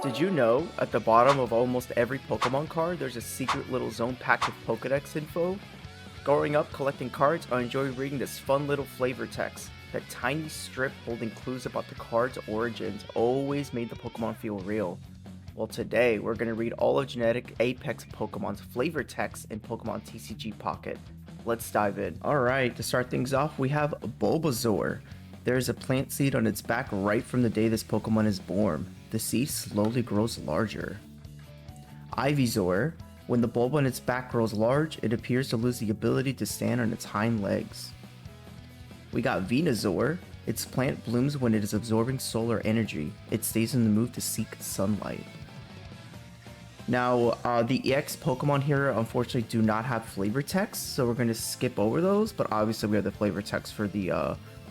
Did you know at the bottom of almost every Pokemon card there's a secret little zone packed with Pokedex info? Growing up collecting cards, I enjoyed reading this fun little flavor text. That tiny strip holding clues about the card's origins always made the Pokemon feel real. Well, today we're going to read all of Genetic Apex Pokemon's flavor text in Pokemon TCG Pocket. Let's dive in. Alright, to start things off, we have Bulbasaur. There's a plant seed on its back right from the day this Pokemon is born. The seed slowly grows larger. Ivysaur. When the bulb on its back grows large, it appears to lose the ability to stand on its hind legs. We got Venusaur. Its plant blooms when it is absorbing solar energy. It stays in the mood to seek sunlight. Now, the EX Pokemon here unfortunately do not have flavor text, so we're going to skip over those, but obviously we have the flavor text for the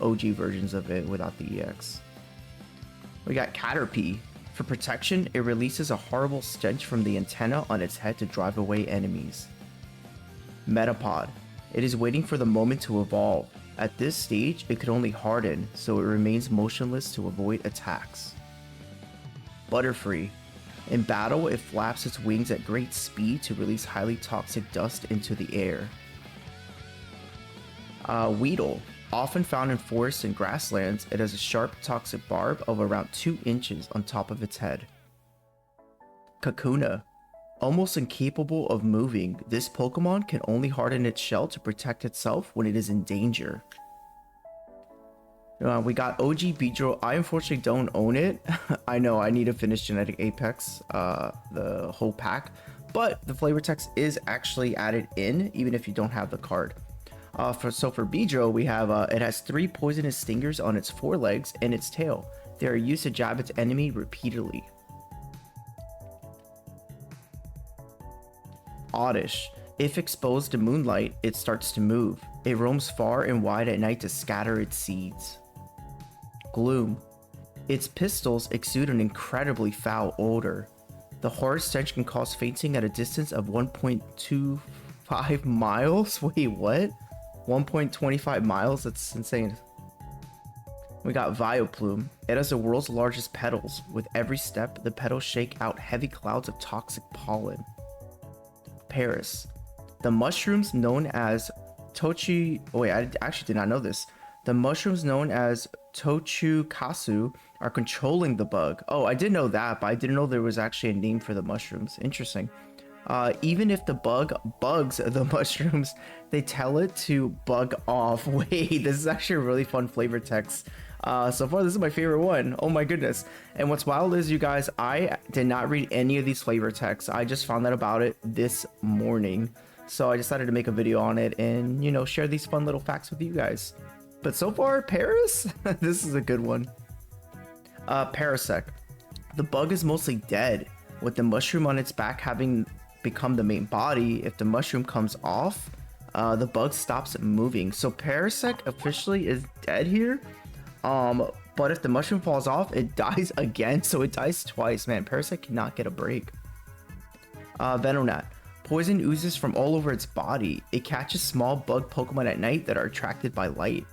OG versions of it without the EX. We got Caterpie. For protection, it releases a horrible stench from the antenna on its head to drive away enemies. Metapod. It is waiting for the moment to evolve. At this stage, it could only harden, so it remains motionless to avoid attacks. Butterfree. In battle, it flaps its wings at great speed to release highly toxic dust into the air. Weedle. Often found in forests and grasslands, it has a sharp toxic barb of around 2 inches on top of its head. Kakuna. Almost incapable of moving, this Pokemon can only harden its shell to protect itself when it is in danger. We got OG Beedrill. I unfortunately don't own it. I know I need to finish Genetic Apex, the whole pack, but the flavor text is actually added in, even if you don't have the card. For Beedrill, we have it has 3 poisonous stingers on its forelegs and its tail. They are used to jab its enemy repeatedly. Oddish. If exposed to moonlight, it starts to move. It roams far and wide at night to scatter its seeds. Gloom. Its pistols exude an incredibly foul odor. The horrid stench can cause fainting at a distance of 1.25 miles. Wait, what? 1.25 miles? That's insane. We got Vileplume. It has the world's largest petals. With every step, the petals shake out heavy clouds of toxic pollen. Paris. The mushrooms known as I actually did not know this. The mushrooms known as Tochukasu are controlling the bug. Oh, I did know that, but I didn't know there was actually a name for the mushrooms. Interesting. Even if the bug bugs the mushrooms, they tell it to bug off. Wait, this is actually a really fun flavor text. So far, this is my favorite one. Oh my goodness. And what's wild is, you guys, I did not read any of these flavor texts. I just found out about it this morning. So I decided to make a video on it and, you know, share these fun little facts with you guys. But so far, Paris, this is a good one. Parasect. The bug is mostly dead, with the mushroom on its back having become the main body. If the mushroom comes off, the bug stops moving. So Parasect officially is dead here. But if the mushroom falls off, it dies again. So it dies twice. Man, Parasect cannot get a break. Venonat. Poison oozes from all over its body. It catches small bug Pokemon at night that are attracted by light.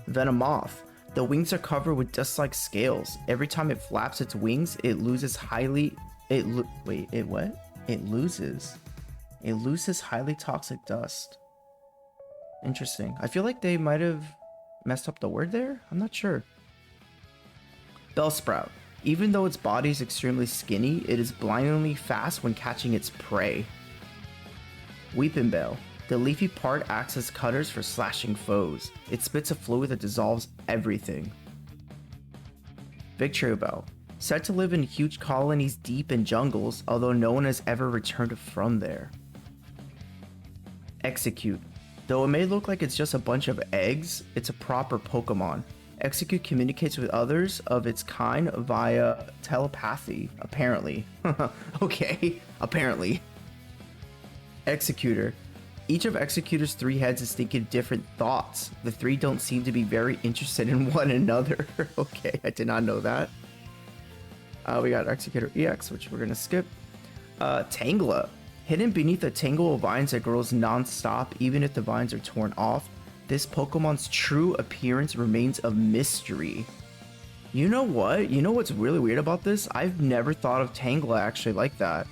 Venomoth. The wings are covered with dust-like scales. Every time it flaps its wings, it loses highly... It loses highly toxic dust. Interesting. I feel like they might have messed up the word there. I'm not sure. Bellsprout. Even though its body is extremely skinny, it is blindingly fast when catching its prey. Weepinbell. The leafy part acts as cutters for slashing foes. It spits a fluid that dissolves everything. Victreebel. Said to live in huge colonies deep in jungles, although no one has ever returned from there. Execute. Though it may look like it's just a bunch of eggs, it's a proper Pokemon. Execute communicates with others of its kind via telepathy, apparently. Okay, apparently. Executor. Each of Executor's 3 heads is thinking different thoughts. The 3 don't seem to be very interested in one another. Okay, I did not know that. We got Executor EX, which we're going to skip. Tangela. Hidden beneath a tangle of vines that grows non-stop even if the vines are torn off, this Pokemon's true appearance remains a mystery. You know what? You know what's really weird about this? I've never thought of Tangela actually like that.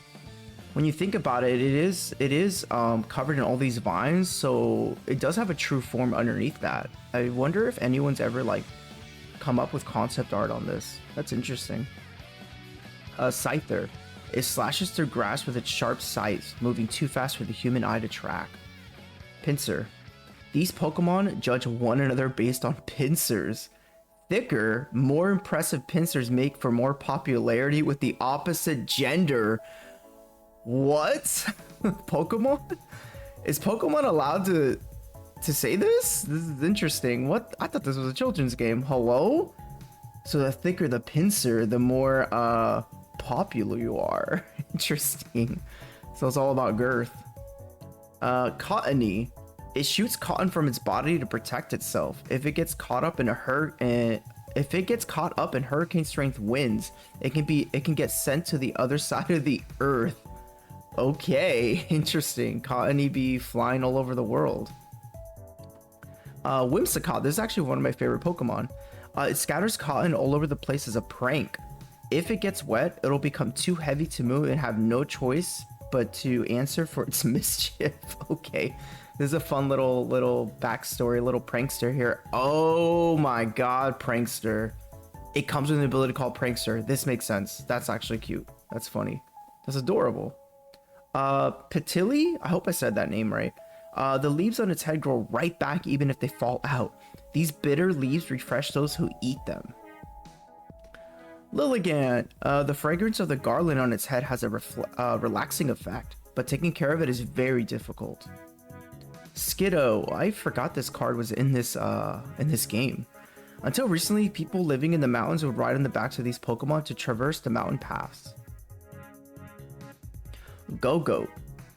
When you think about it, it is covered in all these vines, so it does have a true form underneath that. I wonder if anyone's ever like come up with concept art on this. That's interesting. Scyther. It slashes through grass with its sharp scythe, moving too fast for the human eye to track. Pinsir. These Pokemon judge one another based on pincers. Thicker, more impressive pincers make for more popularity with the opposite gender. What? Pokemon? Is Pokemon allowed to say this? This is interesting. What? I thought this was a children's game. Hello? So the thicker the pincer, the more popular you are. Interesting. So it's all about girth. Cottony. It shoots cotton from its body to protect itself. If it gets caught up in hurricane strength winds, it can get sent to the other side of the earth. Okay, interesting. Cottony be flying all over the world. Whimsicott. This is actually one of my favorite Pokemon. It scatters cotton all over the place as a prank. If it gets wet, it'll become too heavy to move and have no choice but to answer for its mischief. Okay, this is a fun little backstory, little prankster here. Oh my god, prankster. It comes with an ability called prankster. This makes sense. That's actually cute. That's funny. That's adorable. Petili, I hope I said that name right. The leaves on its head grow right back even if they fall out. These bitter leaves refresh those who eat them. Lilligant, the fragrance of the garland on its head has a relaxing effect, but taking care of it is very difficult. Skiddo, I forgot this card was in this game. Until recently, people living in the mountains would ride on the backs of these Pokemon to traverse the mountain paths. Go-Go.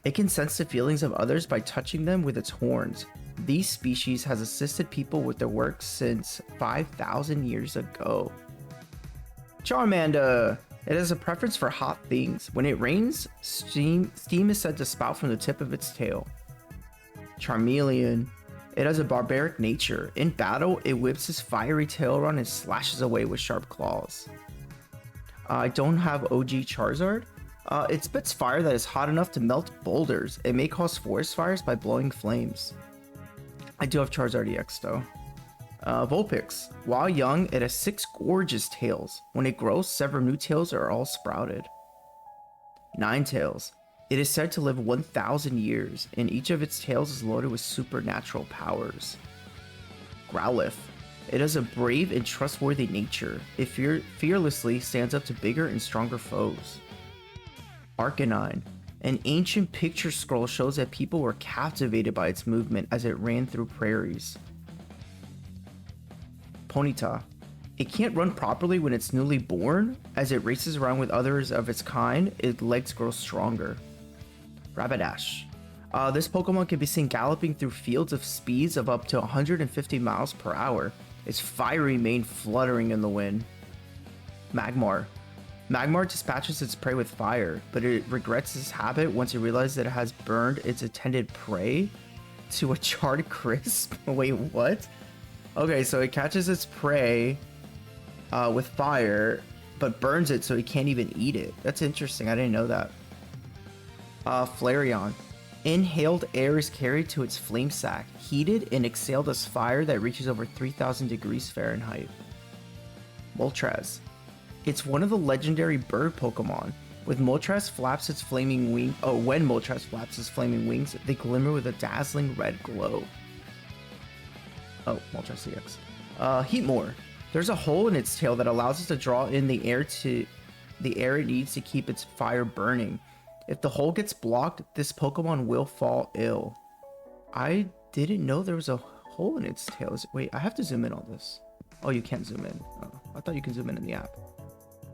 It can sense the feelings of others by touching them with its horns. These species has assisted people with their work since 5,000 years ago. Charmander. It has a preference for hot things. When it rains, steam is said to spout from the tip of its tail. Charmeleon. It has a barbaric nature. In battle, it whips its fiery tail around and slashes away with sharp claws. I don't have OG Charizard. It spits fire that is hot enough to melt boulders. It may cause forest fires by blowing flames. I do have Charizard EX though. Vulpix. While young, it has 6 gorgeous tails. When it grows, several new tails are all sprouted. Ninetales. It is said to live 1,000 years, and each of its tails is loaded with supernatural powers. Growlithe. It has a brave and trustworthy nature. It fearlessly stands up to bigger and stronger foes. Arcanine. An ancient picture scroll shows that people were captivated by its movement as it ran through prairies. Ponyta. It can't run properly when it's newly born. As it races around with others of its kind, its legs grow stronger. Rapidash. This Pokemon can be seen galloping through fields of speeds of up to 150 miles per hour, its fiery mane fluttering in the wind. Magmar. Magmar dispatches its prey with fire, but it regrets this habit once it realizes that it has burned its intended prey to a charred crisp. Wait, what? Okay, so it catches its prey with fire, but burns it so it can't even eat it. That's interesting. I didn't know that. Flareon. Inhaled air is carried to its flame sac, heated and exhaled as fire that reaches over 3,000 degrees Fahrenheit. Moltres. It's one of the legendary bird Pokemon. When Moltres flaps its flaming wings, they glimmer with a dazzling red glow. Oh, Moltres EX. Heatmore. There's a hole in its tail that allows it to draw in the air it needs to keep its fire burning. If the hole gets blocked, this Pokemon will fall ill. I didn't know there was a hole in its tail. Wait, I have to zoom in on this. Oh, you can't zoom in. Oh, I thought you can zoom in the app.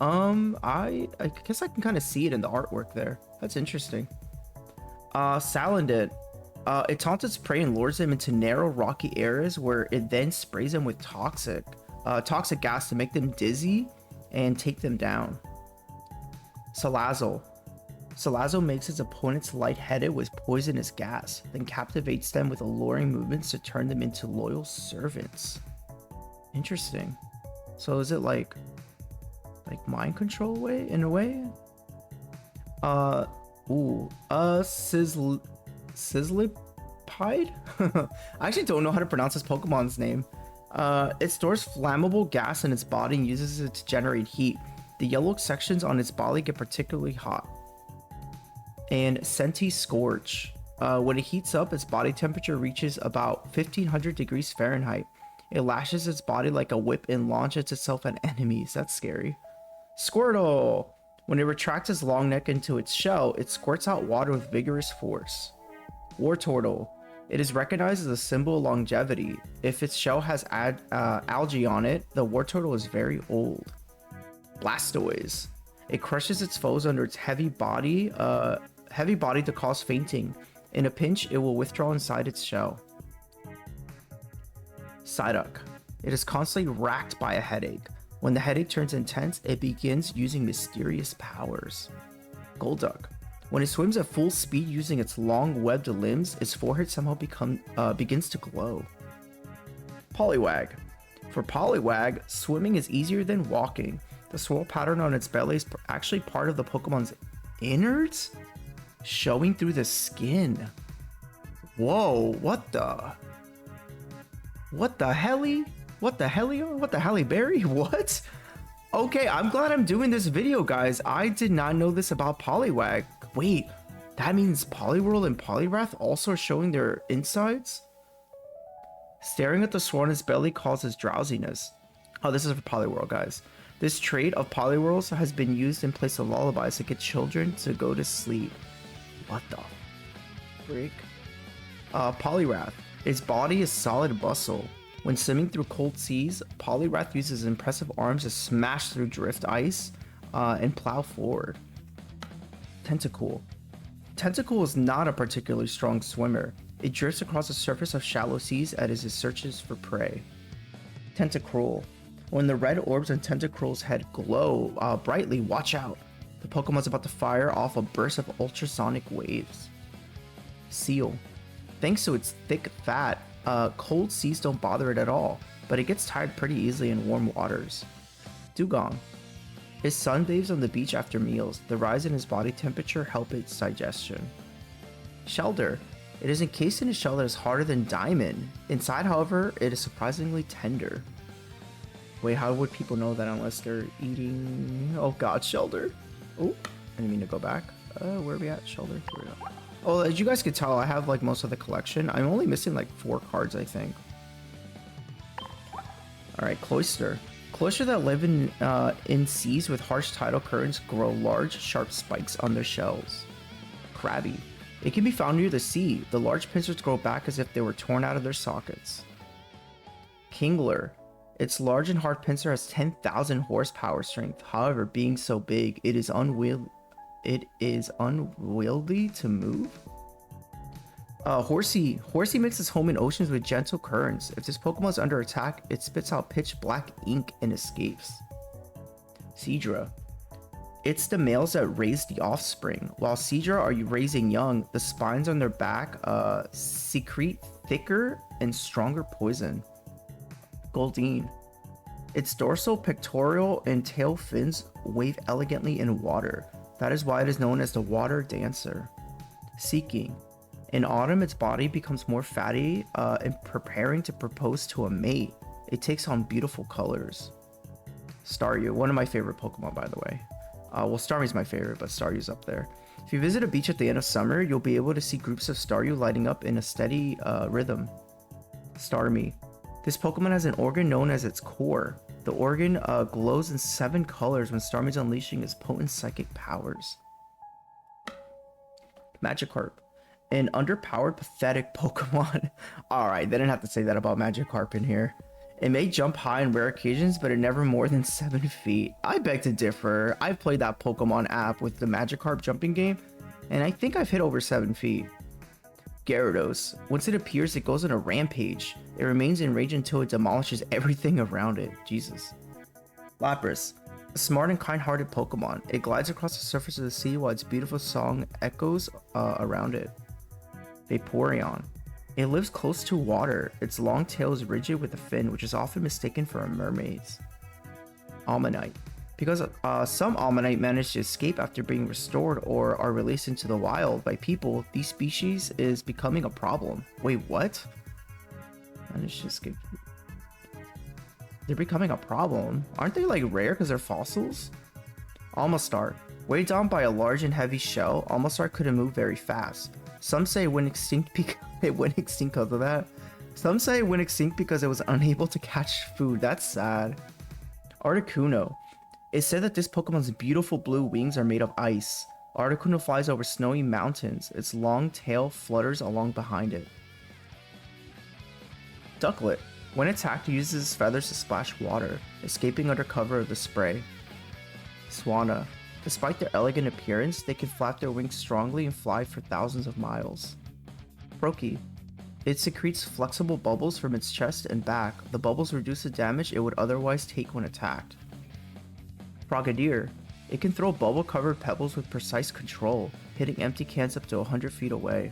I guess I can kind of see it in the artwork there. That's interesting. Salandit. It taunts its prey and lures them into narrow, rocky areas where it then sprays them with toxic gas to make them dizzy and take them down. Salazzle. Salazzle makes its opponents lightheaded with poisonous gas, then captivates them with alluring movements to turn them into loyal servants. Interesting. So is it like mind control way in a way? Sizzlipide? I actually don't know how to pronounce this Pokemon's name. It stores flammable gas in its body and uses it to generate heat. The yellow sections on its body get particularly hot. And Senti Scorch. When it heats up, its body temperature reaches about 1500 degrees Fahrenheit. It lashes its body like a whip and launches itself at enemies. That's scary. Squirtle! When it retracts its long neck into its shell, it squirts out water with vigorous force. Wartortle. It is recognized as a symbol of longevity. If its shell has algae on it, the Wartortle is very old. Blastoise. It crushes its foes under its heavy body to cause fainting. In a pinch, it will withdraw inside its shell. Psyduck. It is constantly racked by a headache. When the headache turns intense, it begins using mysterious powers. Golduck. When it swims at full speed using its long webbed limbs, its forehead somehow begins to glow. Poliwag. For Poliwag, swimming is easier than walking. The swirl pattern on its belly is actually part of the Pokemon's innards, showing through the skin. Whoa, what the helly? What the hellion? What the Halle Berry? What? Okay, I'm glad I'm doing this video, guys. I did not know this about Poliwag. Wait, that means Poliwhirl and Poliwrath also are showing their insides? Staring at the swirl in its belly causes drowsiness. Oh, this is for Poliwhirl, guys. This trait of Poliwhirls has been used in place of lullabies to get children to go to sleep. What the freak? Poliwrath. Its body is solid muscle. When swimming through cold seas, Poliwrath uses impressive arms to smash through drift ice and plow forward. Tentacool. Tentacool is not a particularly strong swimmer. It drifts across the surface of shallow seas as it searches for prey. Tentacruel. When the red orbs on Tentacruel's head glow brightly, watch out. The Pokemon's about to fire off a burst of ultrasonic waves. Seal. Thanks to its thick fat, cold seas don't bother it at all, but it gets tired pretty easily in warm waters. Dugong. It sunbathes on the beach after meals. The rise in his body temperature helps its digestion. Shelder. It is encased in a shell that is harder than diamond. Inside, however, it is surprisingly tender. Wait, how would people know that unless they're eating... Oh god, Shelder. Oh, I didn't mean to go back. Where are we at? Shelder? Here we go. Oh, as you guys could tell, I have like most of the collection. I'm only missing like 4 cards, I think. Alright, Cloyster. Cloyster that live in seas with harsh tidal currents grow large, sharp spikes on their shells. Krabby. It can be found near the sea. The large pincers grow back as if they were torn out of their sockets. Kingler. Its large and hard pincer has 10,000 horsepower strength. However, being so big, it is unwieldy to move. Horsey. Horsey makes its home in oceans with gentle currents. If this Pokemon is under attack, it spits out pitch black ink and escapes. Seadra. It's the males that raise the offspring. While Seadra are raising young, the spines on their back secrete thicker and stronger poison. Goldeen. Its dorsal, pectoral, and tail fins wave elegantly in water. That is why it is known as the water dancer. Seeking. In autumn, its body becomes more fatty and preparing to propose to a mate. It takes on beautiful colors. Staryu, one of my favorite Pokemon, by the way. Well, Starmie's my favorite, but Staryu's up there. If you visit a beach at the end of summer, you'll be able to see groups of Staryu lighting up in a steady rhythm. Starmie. This Pokemon has an organ known as its core. The organ glows in 7 colors when Starmie's unleashing his potent psychic powers. Magikarp. An underpowered, pathetic Pokemon. Alright, they didn't have to say that about Magikarp in here. It may jump high on rare occasions, but it never more than 7 feet. I beg to differ. I've played that Pokemon app with the Magikarp jumping game, and I think I've hit over 7 feet. Gyarados. Once it appears, it goes on a rampage. It remains enraged until it demolishes everything around it. Jesus. Lapras. A smart and kind-hearted Pokemon. It glides across the surface of the sea while its beautiful song echoes around it. Vaporeon. It lives close to water. Its long tail is rigid with a fin, which is often mistaken for a mermaid's. Ammonite. Because some Ammonite manage to escape after being restored or are released into the wild by people, these species is becoming a problem. Wait, what? Manage to escape. They're becoming a problem. Aren't they like rare because they're fossils? Almastar. Weighed down by a large and heavy shell, Almastar couldn't move very fast. Some say it went extinct because it went extinct because of that. Some say it went extinct because it was unable to catch food. That's sad. Articuno. It's said that this Pokemon's beautiful blue wings are made of ice. Articuno flies over snowy mountains. Its long tail flutters along behind it. Ducklet. When attacked, it uses its feathers to splash water, escaping under cover of the spray. Swanna. Despite their elegant appearance, they can flap their wings strongly and fly for thousands of miles. Froakie. It secretes flexible bubbles from its chest and back. The bubbles reduce the damage it would otherwise take when attacked. Frogadier. It can throw bubble-covered pebbles with precise control, hitting empty cans up to 100 feet away.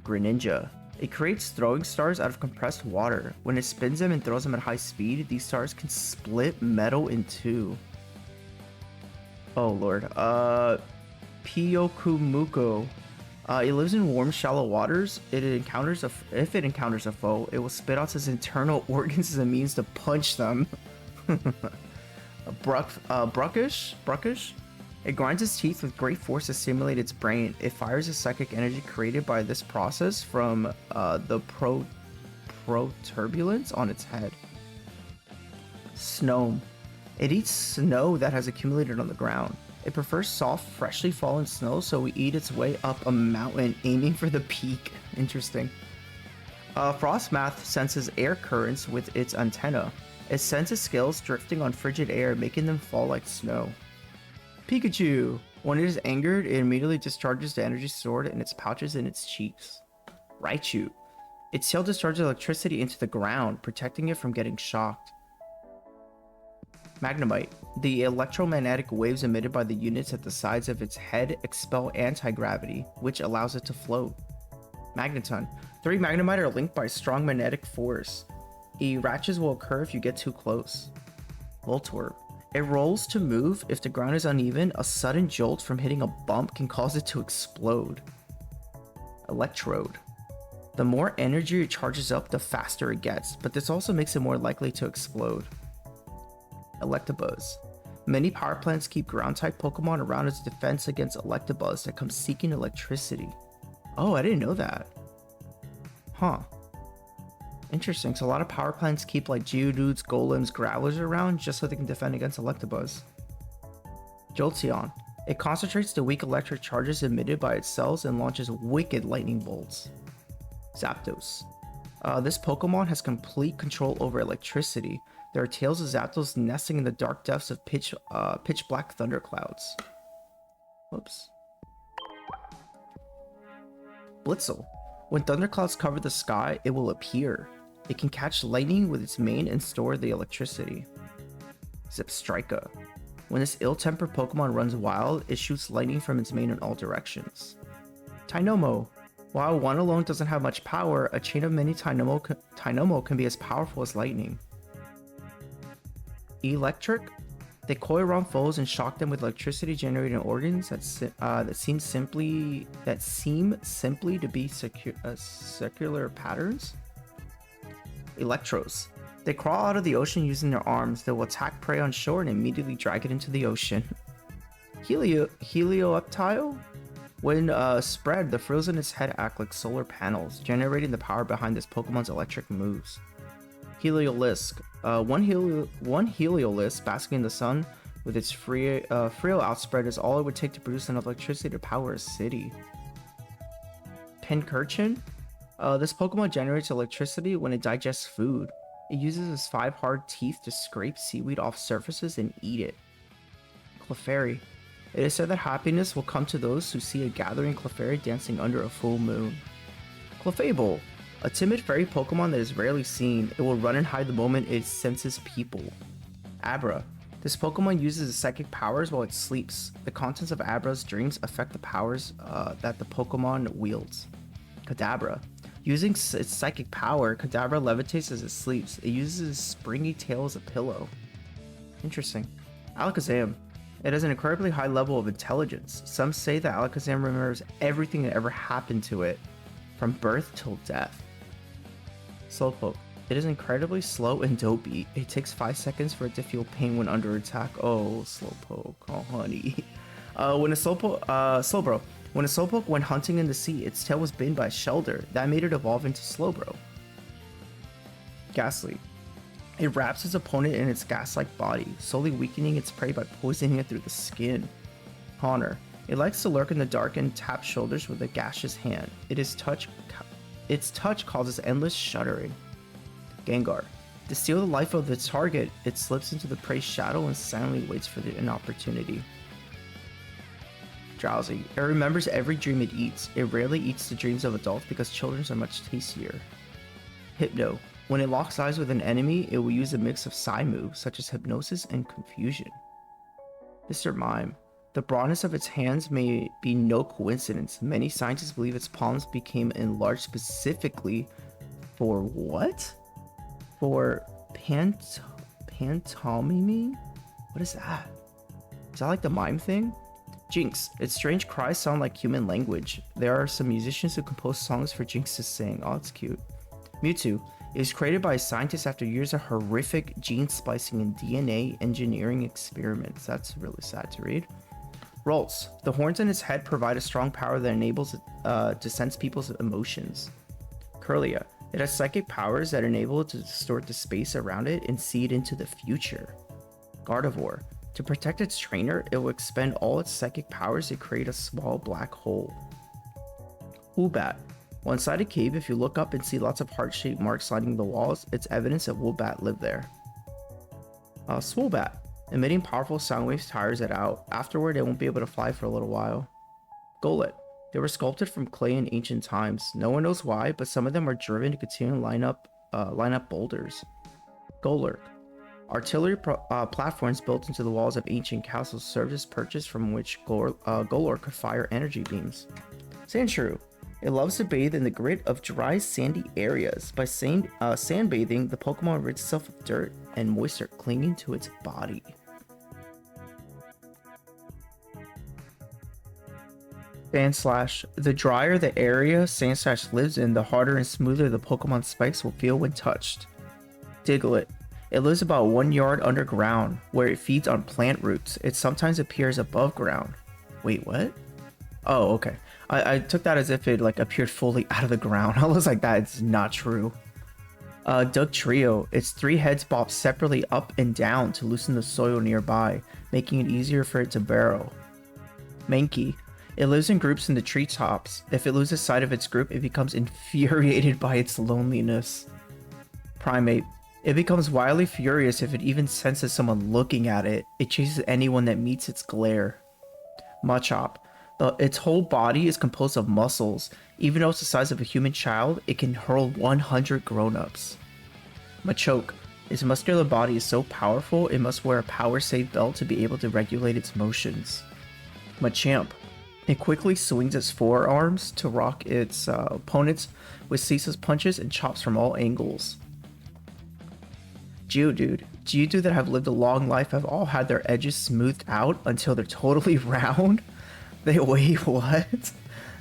Greninja. It creates throwing stars out of compressed water. When it spins them and throws them at high speed, these stars can split metal in two. Oh lord. Pyokumuko. It lives in warm, shallow waters. If it encounters a foe, it will spit out its internal organs as a means to punch them. Bruckish? It grinds its teeth with great force to stimulate its brain. It fires the psychic energy created by this process from the protuberance on its head. Snom. It eats snow that has accumulated on the ground. It prefers soft, freshly fallen snow, so we eat its way up a mountain, aiming for the peak. Interesting. Frostmath senses air currents with its antenna. It sends its scales drifting on frigid air, making them fall like snow. Pikachu! When it is angered, it immediately discharges the energy stored in its pouches in its cheeks. Raichu. Its tail discharges electricity into the ground, protecting it from getting shocked. Magnemite. The electromagnetic waves emitted by the units at the sides of its head expel anti-gravity, which allows it to float. Magneton. 3 Magnemite are linked by strong magnetic force. Ratches will occur if you get too close. Voltorb. It rolls to move. If the ground is uneven, a sudden jolt from hitting a bump can cause it to explode. Electrode. The more energy it charges up, the faster it gets, but this also makes it more likely to explode. Electabuzz. Many power plants keep ground-type Pokemon around as defense against Electabuzz that come seeking electricity. Oh, I didn't know that. Huh. Interesting, so a lot of power plants keep like Geodudes, Golems, Growlers around just so they can defend against Electabuzz. Jolteon. It concentrates the weak electric charges emitted by its cells and launches wicked lightning bolts. Zapdos. This Pokemon has complete control over electricity. There are tales of Zapdos nesting in the dark depths of pitch black thunderclouds. Whoops. Blitzel. When thunderclouds cover the sky, it will appear. It can catch lightning with its mane and store the electricity. Zipstrika. When this ill-tempered Pokemon runs wild, it shoots lightning from its mane in all directions. Tynomo. While one alone doesn't have much power, a chain of many Tynomo can be as powerful as lightning. Electric. They coil around foes and shock them with electricity-generating organs that seem simply to be circular patterns. Electros. They crawl out of the ocean using their arms. They will attack prey on shore and immediately drag it into the ocean. Helioptile. When spread, the frills in its head act like solar panels, generating the power behind this Pokemon's electric moves. Heliolisk. One Heliolisk basking in the sun with its frill outspread is all it would take to produce enough electricity to power a city. Pincurchin. This Pokemon generates electricity when it digests food. It uses its 5 hard teeth to scrape seaweed off surfaces and eat it. Clefairy. It is said that happiness will come to those who see a gathering Clefairy dancing under a full moon. Clefable. A timid fairy Pokemon that is rarely seen. It will run and hide the moment it senses people. Abra. This Pokemon uses its psychic powers while it sleeps. The contents of Abra's dreams affect the powers that the Pokemon wields. Kadabra. Using its psychic power, Kadabra levitates as it sleeps. It uses its springy tail as a pillow. Interesting. Alakazam. It has an incredibly high level of intelligence. Some say that Alakazam remembers everything that ever happened to it, from birth till death. Slowpoke. It is incredibly slow and dopey. It takes 5 seconds for it to feel pain when under attack. Oh, Slowpoke. Oh, honey. When a Slowbro went hunting in the sea, its tail was bitten by a Shelder. That made it evolve into Slowbro. Ghastly. It wraps its opponent in its gas-like body, slowly weakening its prey by poisoning it through the skin. Honor. It likes to lurk in the dark and tap shoulders with a gaseous hand. Its touch causes endless shuddering. Gengar. To steal the life of the target, it slips into the prey's shadow and silently waits for an opportunity. Drowsy. It remembers every dream it eats. It rarely eats the dreams of adults because children's are much tastier. Hypno. When it locks eyes with an enemy, it will use a mix of psi moves, such as Hypnosis and Confusion. Mr. Mime. The broadness of its hands may be no coincidence. Many scientists believe its palms became enlarged specifically for what? For pantomiming? What is that? Is that like the mime thing? Jinx. Its strange cries sound like human language. There are some musicians who compose songs for Jinx to sing. Oh, it's cute. Mewtwo. It was created by scientists after years of horrific gene splicing and DNA engineering experiments. That's really sad to read. Rolls. The horns in its head provide a strong power that enables it to sense people's emotions. Curlia. It has psychic powers that enable it to distort the space around it and see it into the future. Gardevoir. To protect its trainer, it will expend all its psychic powers to create a small black hole. Woobat. While inside a cave, if you look up and see lots of heart-shaped marks lining the walls, it's evidence that Woobat lived there. Swoobat. Emitting powerful sound waves tires it out. Afterward, it won't be able to fly for a little while. Golett. They were sculpted from clay in ancient times. No one knows why, but some of them are driven to continue to line up boulders. Golurk. Artillery platforms built into the walls of ancient castles served as perches from which Golurk could fire energy beams. Sandshrew. It loves to bathe in the grit of dry, sandy areas. By sandbathing, the Pokemon rids itself of dirt and moisture clinging to its body. Sandslash. The drier the area Sandslash lives in, the harder and smoother the Pokemon spikes will feel when touched. Diglett. It lives about 1 yard underground, where it feeds on plant roots. It sometimes appears above ground. Wait, what? Oh, okay. I took that as if it like appeared fully out of the ground. I was like, that's not true. Dugtrio. Its 3 heads bob separately up and down to loosen the soil nearby, making it easier for it to burrow. Mankey. It lives in groups in the treetops. If it loses sight of its group, it becomes infuriated by its loneliness. Primate. It becomes wildly furious if it even senses someone looking at it. It chases anyone that meets its glare. Machop. Its whole body is composed of muscles. Even though it's the size of a human child, it can hurl 100 grown-ups. Machoke. Its muscular body is so powerful, it must wear a power-save belt to be able to regulate its motions. Machamp. It quickly swings its forearms to rock its opponents with ceaseless punches and chops from all angles. Geodude. Geodude that have lived a long life have all had their edges smoothed out until they're totally round. Wait, what?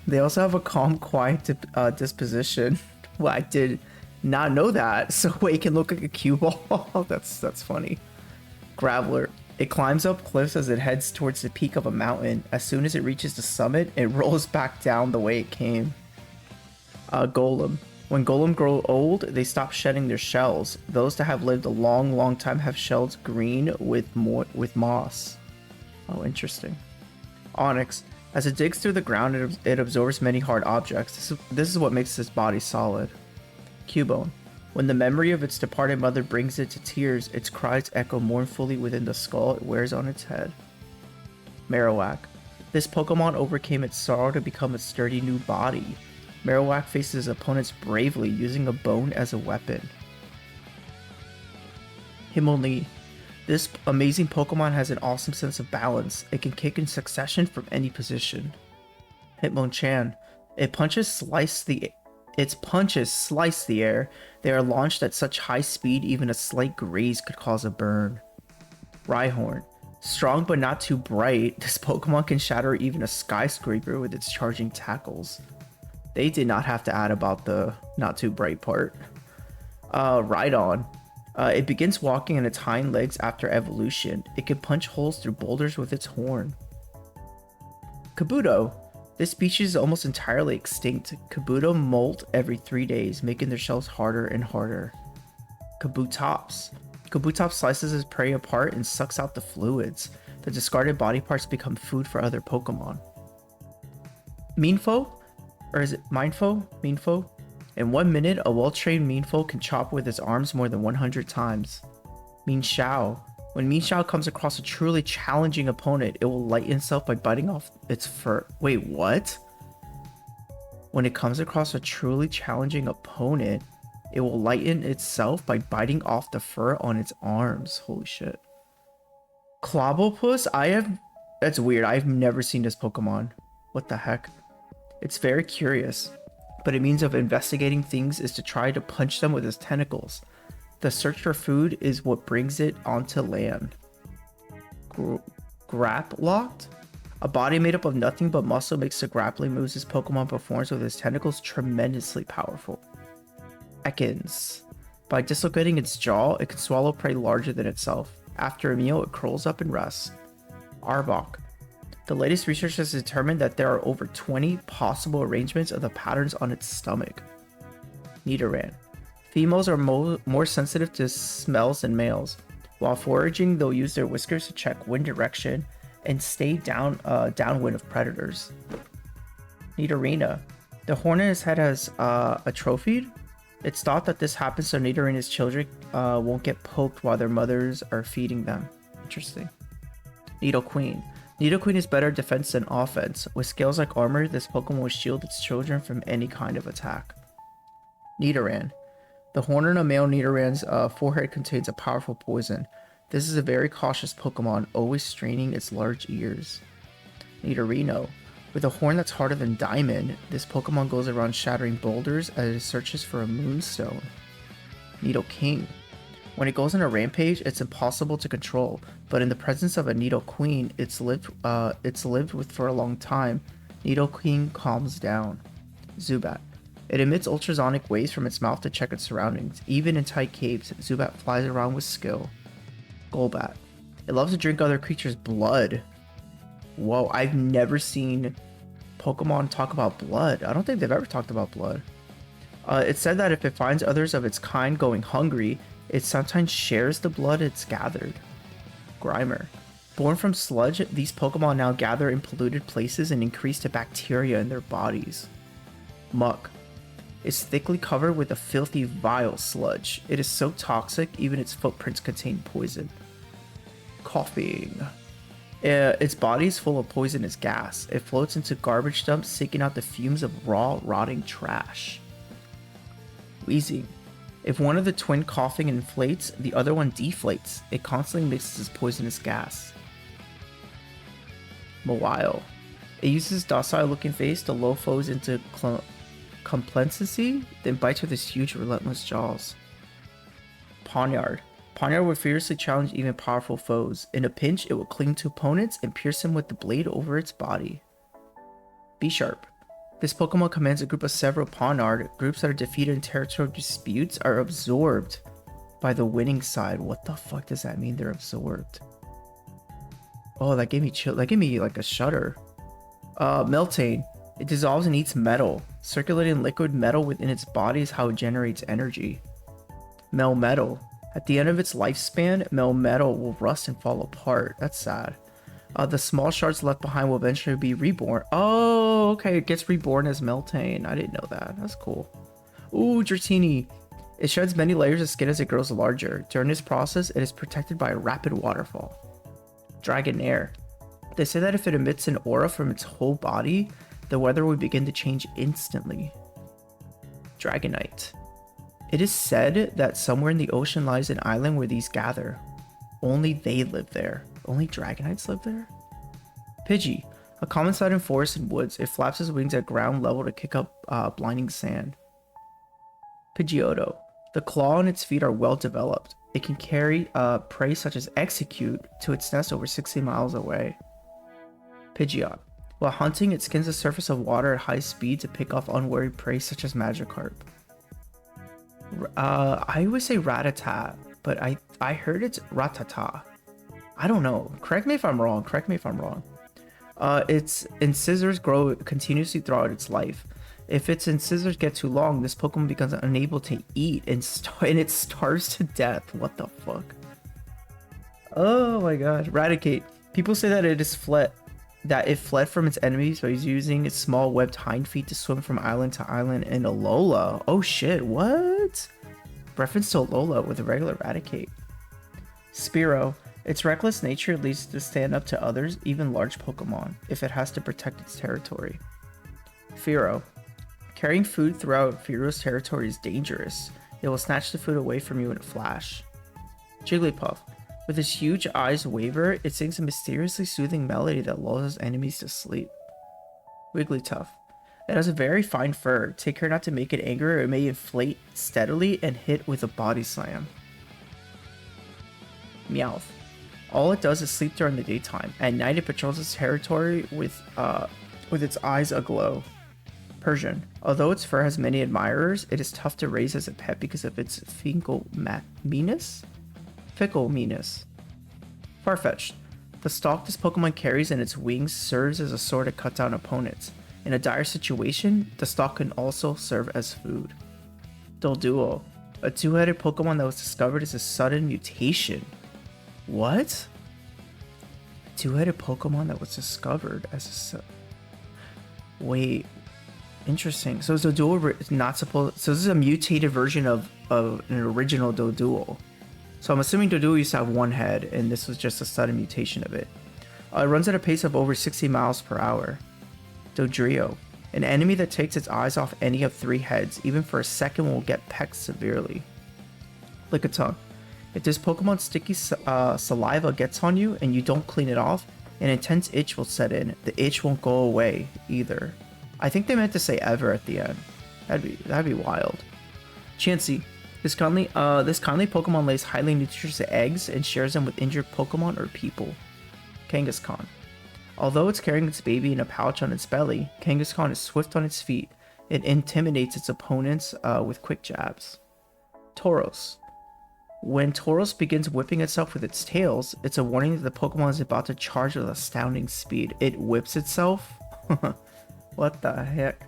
They also have a calm, quiet disposition. Well, I did not know that. So it can look like a cue ball. That's funny. Graveler. It climbs up cliffs as it heads towards the peak of a mountain. As soon as it reaches the summit, it rolls back down the way it came. Golem. When Golem grow old, they stop shedding their shells. Those that have lived a long time have shells green with moss. Oh, interesting. Onyx. As it digs through the ground, it absorbs many hard objects. This is what makes its body solid. Cubone. When the memory of its departed mother brings it to tears, its cries echo mournfully within the skull it wears on its head. Marowak. This Pokemon overcame its sorrow to become a sturdy new body. Marowak faces opponents bravely, using a bone as a weapon. Hitmonlee. This amazing Pokemon has an awesome sense of balance. It can kick in succession from any position. Hitmonchan. Its punches slice the air. They are launched at such high speed, even a slight graze could cause a burn. Rhyhorn. Strong but not too bright, this Pokemon can shatter even a skyscraper with its charging tackles. They did not have to add about the not too bright part. Rhydon. It begins walking on its hind legs after evolution. It can punch holes through boulders with its horn. Kabuto. This species is almost entirely extinct. Kabuto molt every 3 days, making their shells harder and harder. Kabutops. Kabutops slices his prey apart and sucks out the fluids. The discarded body parts become food for other Pokemon. Meanfo? Or is it Mindfo? Meanfo? In 1 minute, a well-trained Meanfo can chop with its arms more than 100 times. Meanshao. When Meanshao comes across a truly challenging opponent, it will lighten itself by biting off its fur. Wait, what? When it comes across a truly challenging opponent, it will lighten itself by biting off the fur on its arms. Holy shit. Clobopus? That's weird. I've never seen this Pokemon. What the heck? It's very curious, but a means of investigating things is to try to punch them with its tentacles. The search for food is what brings it onto land. Graplocked? A body made up of nothing but muscle makes the grappling moves this Pokemon performs with its tentacles tremendously powerful. Ekans. By dislocating its jaw, it can swallow prey larger than itself. After a meal, it curls up and rests. Arbok. The latest research has determined that there are over 20 possible arrangements of the patterns on its stomach. Nidoran. Females are more sensitive to smells than males. While foraging, they'll use their whiskers to check wind direction and stay downwind of predators. Nidorina. The horn in its head has a trophy. It's thought that this happens so Nidorina's children won't get poked while their mothers are feeding them. Interesting. Nidoqueen. Nidoqueen is better defense than offense. With scales like armor, this Pokemon will shield its children from any kind of attack. Nidoran. The horn on a male Nidoran's forehead contains a powerful poison. This is a very cautious Pokemon, always straining its large ears. Nidorino. With a horn that's harder than diamond, this Pokemon goes around shattering boulders as it searches for a moonstone. Nidoking. When it goes on a rampage, it's impossible to control, but in the presence of a Nidoqueen it's lived with for a long time, Nidoqueen calms down. Zubat. It emits ultrasonic waves from its mouth to check its surroundings. Even in tight caves, Zubat flies around with skill. Golbat. It loves to drink other creatures' blood. Whoa, I've never seen Pokemon talk about blood. I don't think they've ever talked about blood. It's said that if it finds others of its kind going hungry, it sometimes shares the blood it's gathered. Grimer. Born from sludge, these Pokemon now gather in polluted places and increase the bacteria in their bodies. Muck. It's thickly covered with a filthy, vile sludge. It is so toxic, even its footprints contain poison. Coughing. Its body is full of poisonous gas. It floats into garbage dumps, seeking out the fumes of raw, rotting trash. Wheezing. If one of the twin coughing inflates, the other one deflates. It constantly mixes poisonous gas. Mawile. It uses its docile-looking face to lure foes into complacency, then bites with its huge, relentless jaws. Pawniard. Pawniard will fiercely challenge even powerful foes. In a pinch, it will cling to opponents and pierce them with the blade over its body. B-Sharp. This Pokemon commands a group of several Pawniard. Groups that are defeated in territorial disputes are absorbed by the winning side. What the fuck does that mean, they're absorbed? Oh, that gave me chill. That gave me like a shudder. Meltane. It dissolves and eats metal. Circulating liquid metal within its body is how it generates energy. Melmetal. At the end of its lifespan, Melmetal will rust and fall apart. That's sad. The small shards left behind will eventually be reborn. Oh, okay. It gets reborn as Meltane. I didn't know that. That's cool. Ooh, Dratini. It sheds many layers of skin as it grows larger. During this process, it is protected by a rapid waterfall. Dragonair. They say that if it emits an aura from its whole body, the weather will begin to change instantly. Dragonite. It is said that somewhere in the ocean lies an island where these gather. Only they live there. Only Dragonites live there? Pidgey. A common sight in forests and woods. It flaps its wings at ground level to kick up blinding sand. Pidgeotto. The claw on its feet are well developed. It can carry prey such as Execute to its nest over 60 miles away. Pidgeot. While hunting, it skims the surface of water at high speed to pick off unwary prey such as Magikarp. I would say Rattata, but I heard it's Ratata. I don't know. Correct me if I'm wrong. Its incisors grow continuously throughout its life. If its incisors get too long, this Pokemon becomes unable to eat and it starves to death. What the fuck? Oh my god. Raticate. People say that it fled from its enemies by using its small webbed hind feet to swim from island to island in Alola. Oh shit, what? Reference to Alola with a regular Raticate. Spearow. Its reckless nature leads it to stand up to others, even large Pokemon, if it has to protect its territory. Fearow. Carrying food throughout Fearow's territory is dangerous. It will snatch the food away from you in a flash. Jigglypuff. With its huge eyes waver, it sings a mysteriously soothing melody that lulls enemies to sleep. Wigglytuff. It has a very fine fur. Take care not to make it angry or it may inflate steadily and hit with a body slam. Meowth. All it does is sleep during the daytime. At night it patrols its territory with its eyes aglow. Persian. Although its fur has many admirers, it is tough to raise as a pet because of its fickle meanness. Farfetch'd. The stalk this Pokemon carries in its wings serves as a sword to cut down opponents. In a dire situation, the stalk can also serve as food. Doduo. A two-headed Pokemon that was discovered as a sudden mutation. What? A two-headed Pokemon that was discovered as a... Wait. Interesting. So Doduo is not supposed... So this is a mutated version of an original Doduo. So I'm assuming Doduo used to have one head, and this was just a sudden mutation of it. It runs at a pace of over 60 miles per hour. Dodrio. An enemy that takes its eyes off any of 3 heads, even for a second, will get pecked severely. Lickitung. If this Pokemon's sticky saliva gets on you and you don't clean it off, an intense itch will set in. The itch won't go away either. I think they meant to say ever at the end. That'd be wild. Chansey. This kindly Pokemon lays highly nutritious eggs and shares them with injured Pokemon or people. Kangaskhan. Although it's carrying its baby in a pouch on its belly, Kangaskhan is swift on its feet. It intimidates its opponents with quick jabs. Tauros. When Tauros begins whipping itself with its tails, it's a warning that the Pokemon is about to charge with astounding speed. It whips itself? What the heck?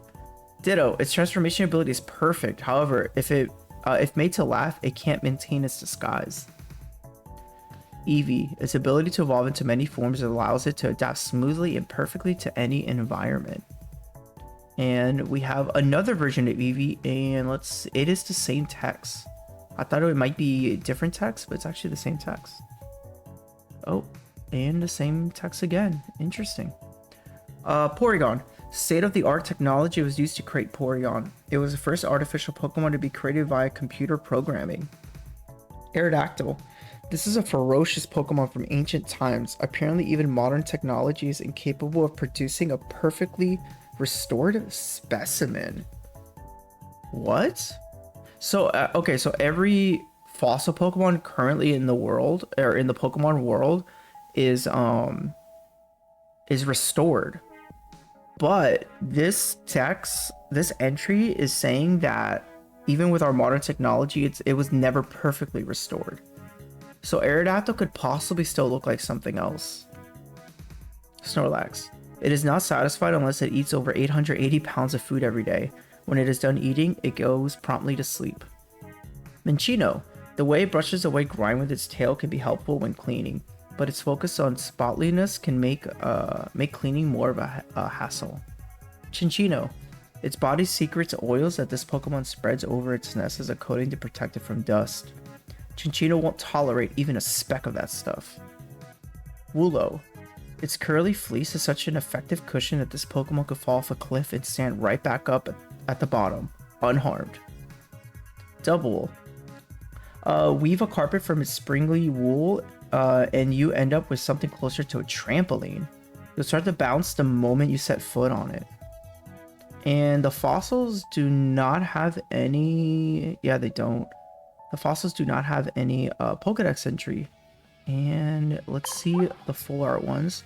Ditto. Its transformation ability is perfect. However, if made to laugh, it can't maintain its disguise. Eevee. Its ability to evolve into many forms allows it to adapt smoothly and perfectly to any environment. And we have another version of Eevee, and it is the same text. I thought it might be different text, but it's actually the same text. Oh, and the same text again. Interesting. Porygon. State-of-the-art technology was used to create Porygon. It was the first artificial Pokemon to be created via computer programming. Aerodactyl. This is a ferocious Pokemon from ancient times. Apparently even modern technology is incapable of producing a perfectly restored specimen. What? So, okay, so every fossil Pokemon currently in the world, or in the Pokemon world, is restored. But this entry is saying that even with our modern technology, it was never perfectly restored. So Aerodactyl could possibly still look like something else. Snorlax. It is not satisfied unless it eats over 880 pounds of food every day. When it is done eating, it goes promptly to sleep. Minccino. The way it brushes away grime with its tail can be helpful when cleaning, but its focus on spotliness can make cleaning more of a hassle. Chinchino. Its body secretes oils that this Pokemon spreads over its nest as a coating to protect it from dust. Chinchino won't tolerate even a speck of that stuff. Woolo. Its curly fleece is such an effective cushion that this Pokemon could fall off a cliff and stand right back up at the bottom, unharmed. Double. Weave a carpet from its springly wool, and you end up with something closer to a trampoline. You'll start to bounce the moment you set foot on it. And the fossils do not have any... Yeah, they don't. The fossils do not have any Pokedex entry. And let's see the full art ones.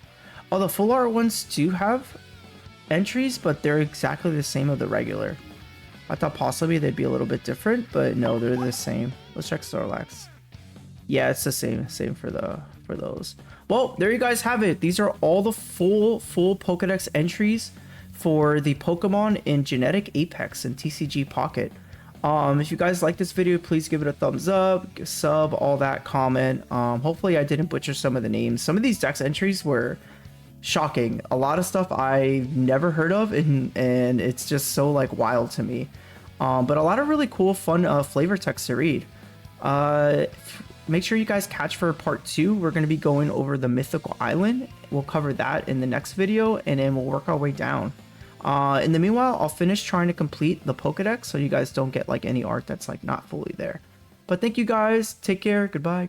Oh, the full art ones do have entries, but they're exactly the same of the regular. I thought possibly they'd be a little bit different, but no, they're the same. Let's check Snorlax. Yeah, it's the same for those. Well, there you guys have it. These are all the full Pokedex entries for the Pokemon in Genetic Apex and TCG Pocket. If you guys like this video, please give it a thumbs up, sub, all that, comment. Hopefully I didn't butcher some of the names. Some of these dex entries were shocking. A lot of stuff I never heard of, and it's just so like wild to me. But a lot of really cool, fun flavor text to read. Make sure you guys catch for part 2. We're going to be going over the mythical island. We'll cover that in the next video, and then we'll work our way down. In the meanwhile, I'll finish trying to complete the Pokedex so you guys don't get like any art that's like not fully there. But thank you guys. Take care. Goodbye.